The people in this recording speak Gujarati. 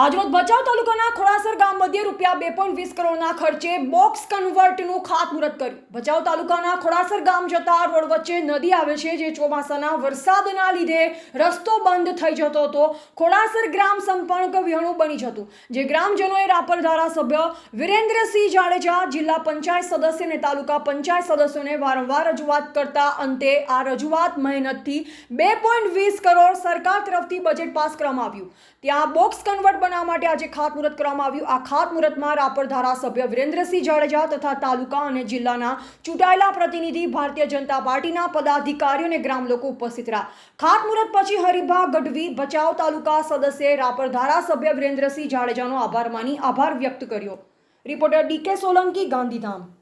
આજરોજ ભચાઉ તાલુકાના ખોડાસર ગામ મધ્યે રૂપિયા 2.20 કરોડના ખર્ચે બોક્સ કન્વર્ટનું ખાતમુહૂર્ત કર્યું। ભચાઉ તાલુકાના ખોડાસર ગામ જતા રોડ વચ્ચે નદી આવે છે, જે ચોમાસાના વરસાદના લીધે રસ્તો બંધ થઈ જતો હતો। ખોડાસર ગ્રામ સંપર્ક વિહોણું બની જતું, જે ગ્રામજનોએ રાપર ધારાસભ્ય વિરેન્દ્રસિંહ જાડેજા, જિલ્લા પંચાયત સદસ્ય અને તાલુકા પંચાયત સદસ્યોને વારંવાર રજૂઆત કરતા અંતે આ રજૂઆત મહેનતથી 2.20 કરોડ સરકાર તરફથી બજેટ પાસ કરવામાં આવ્યું। ત્યાં બોક્સ કન્વર્ટ બનાવવા માટે આજે ખાતમુહૂર્ત કરવામાં આવ્યું। આ ખાતમુહૂર્તમાં રાપર ધારાસભ્ય વિરેન્દ્રસિંહ જાડેજા તથા તાલુકા અને જિલ્લાના ચૂંટાયેલા પ્રતિનિધિ, ભારતીય જનતા પાર્ટીના પદાધિકારીઓ અને ગ્રામ લોકો ઉપસ્થિત રહ્યા। ખાતમુહૂર્ત પછી હરિભા ગઢવી, ભચાઉ તાલુકા સદસ્યએ રાપર ધારાસભ્ય વિરેન્દ્રસિંહ જાડેજાનો આભાર માની આભાર વ્યક્ત કર્યો। Reporter DK Solanki, Gandhidham.